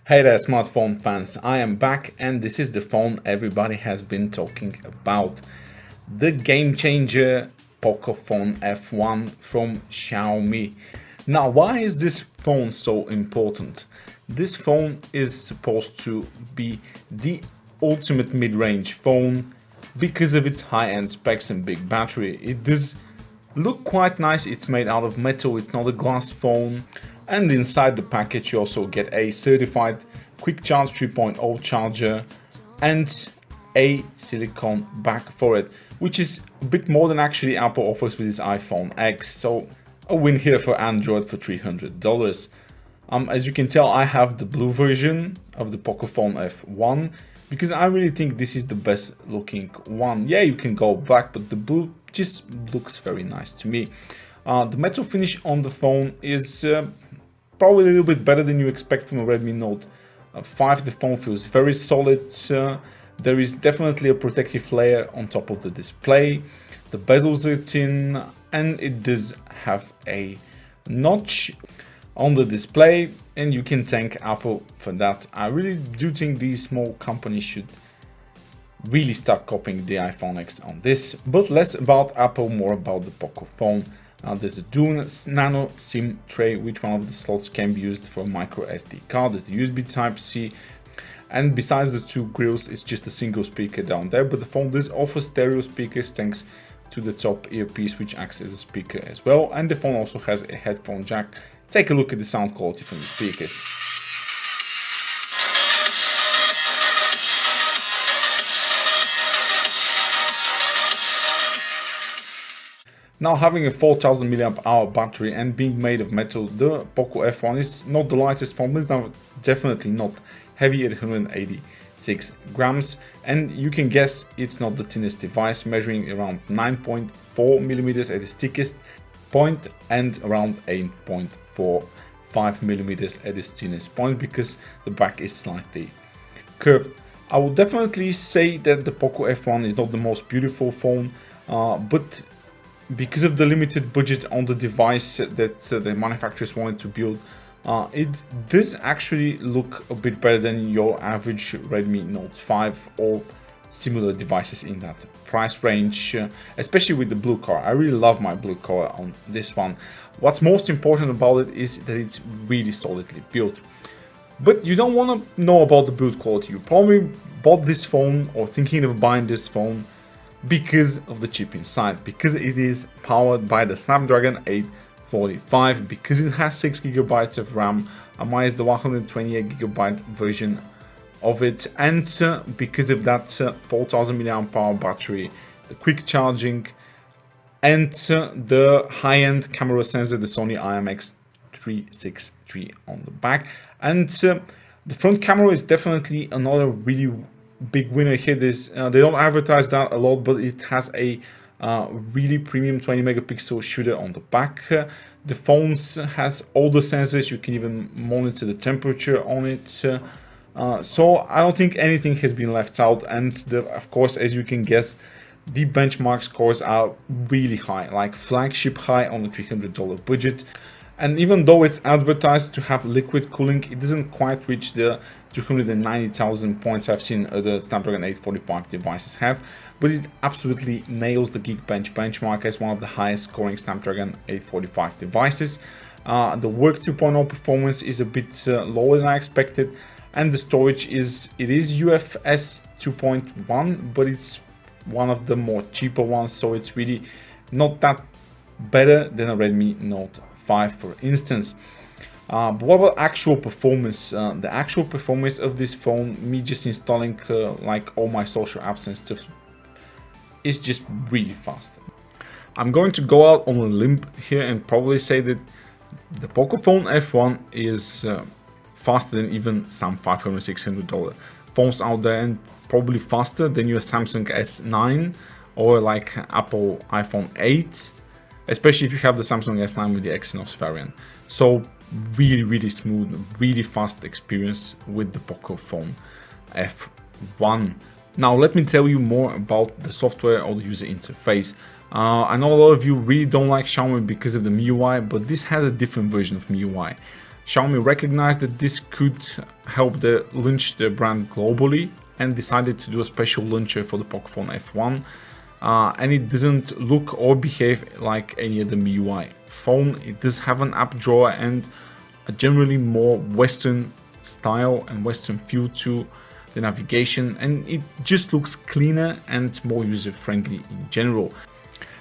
Hey there smartphone fans, I am back and this is the phone everybody has been talking about. The game changer Pocophone F1 from Xiaomi. Now why is this phone so important? This phone is supposed to be the ultimate mid-range phone because of its high-end specs and big battery. It does look quite nice, it's made out of metal, it's not a glass phone. And inside the package you also get a certified quick charge 3.0 charger and a silicone back for it, which is a bit more than actually Apple offers with its iPhone X. So a win here for Android for $300. As you can tell, I have the blue version of the Pocophone F1 because I really think this is the best looking one. Yeah, you can go black, but the blue just looks very nice to me. The metal finish on the phone is probably a little bit better than you expect from a Redmi Note 5. The phone feels very solid. There is definitely a protective layer on top of the display. The bezels are thin and it does have a notch on the display, and you can thank Apple for that. I really do think these small companies should really start copying the iPhone X on this. But less about Apple, more about the Pocophone. There's a dual nano SIM tray, which one of the slots can be used for a micro SD card. There's the USB Type-C, and besides the two grills, it's just a single speaker down there. But the phone does offer stereo speakers thanks to the top earpiece, which acts as a speaker as well. And the phone also has a headphone jack. Take a look at the sound quality from the speakers. Now, having a 4000 mAh battery and being made of metal, the Poco F1 is not the lightest phone, but it's now definitely not heavy at 186 grams. And you can guess it's not the thinnest device, measuring around 9.4 millimeters at its thickest point and around 8.45 millimeters at its thinnest point, because the back is slightly curved. I would definitely say that the Poco F1 is not the most beautiful phone, but because of the limited budget on the device that the manufacturers wanted to build, it does actually look a bit better than your average Redmi Note 5 or similar devices in that price range, especially with the blue color. I really love my blue color on this one. What's most important about it is that it's really solidly built. But you don't want to know about the build quality. You probably bought this phone or thinking of buying this phone because of the chip inside, because it is powered by the Snapdragon 845, because it has 6 GB of RAM, minus the 128 GB version of it, and because of that 4000 mAh battery, the quick charging, and the high-end camera sensor, the Sony IMX363 on the back. And the front camera is definitely another really big winner here. This they don't advertise that a lot, but it has a really premium 20 megapixel shooter on the back. The phone has all the sensors. You can even monitor the temperature on it. So I don't think anything has been left out. And of course, as you can guess, the benchmark scores are really high, like flagship high on the $300 budget. And even though it's advertised to have liquid cooling, it doesn't quite reach the 290,000 points I've seen other Snapdragon 845 devices have, but it absolutely nails the Geekbench benchmark as one of the highest scoring Snapdragon 845 devices. The Work 2.0 performance is a bit lower than I expected, and the storage is UFS 2.1, but it's one of the more cheaper ones, so it's really not that better than a Redmi Note 5, for instance. But what about actual performance? The actual performance of this phone, me just installing like all my social apps and stuff, is just really fast. I'm going to go out on a limb here and probably say that the Pocophone F1 is faster than even some $500, $600 phones out there, and probably faster than your Samsung S9 or like Apple iPhone 8, especially if you have the Samsung S9 with the Exynos variant. So really smooth, really fast experience with the Pocophone F1. Now let me tell you more about the software or the user interface. I know a lot of you really don't like Xiaomi because of the MIUI, but this has a different version of MIUI. Xiaomi recognized that this could help launch the brand globally and decided to do a special launcher for the Pocophone F1. And it doesn't look or behave like any other MIUI phone. It does have an app drawer and a generally more Western style and Western feel to the navigation, and it just looks cleaner and more user-friendly in general.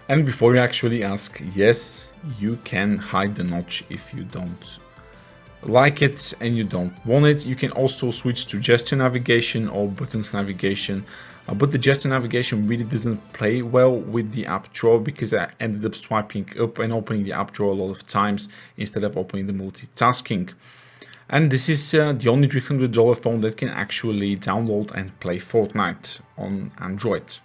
And before you actually ask, yes, you can hide the notch if you don't like it and you don't want it. You can also switch to gesture navigation or buttons navigation, but the gesture navigation really doesn't play well with the app drawer because I ended up swiping up and opening the app drawer a lot of times instead of opening the multitasking. And this is the only $300 phone that can actually download and play Fortnite on Android.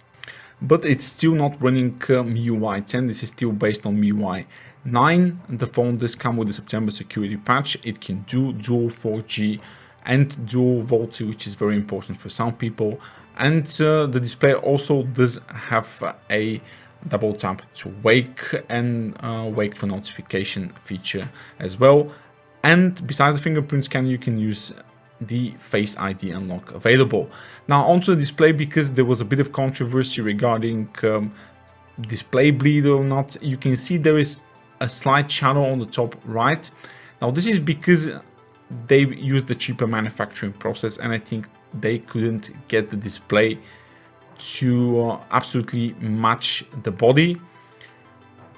But it's still not running MIUI 10, this is still based on MIUI 9. The phone does come with a September security patch. It can do dual 4G and dual VoLTE, which is very important for some people. And the display also does have a double tap to wake and wake for notification feature as well. And besides the fingerprint scan, you can use the Face ID unlock available. Now onto the display, because there was a bit of controversy regarding display bleed or not. You can see there is a slight shadow on the top right. Now this is because they used the cheaper manufacturing process, and I think they couldn't get the display to absolutely match the body.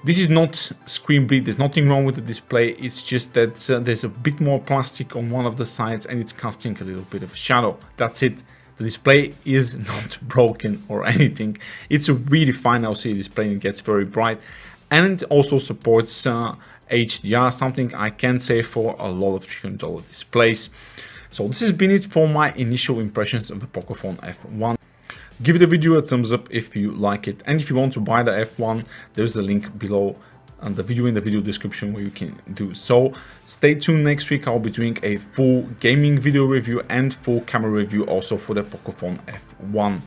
This is not screen bleed, there's nothing wrong with the display, it's just that there's a bit more plastic on one of the sides and it's casting a little bit of shadow. That's it. The display is not broken or anything. It's a really fine LCD display and it gets very bright, and it also supports HDR, something I can say for a lot of $300 displays. So this has been it for my initial impressions of the Pocophone F1. Give the video a thumbs up if you like it, and if you want to buy the F1, there's a link below and the video in the video description where you can do so. Stay tuned, next week I'll be doing a full gaming video review and full camera review also for the Pocophone F1.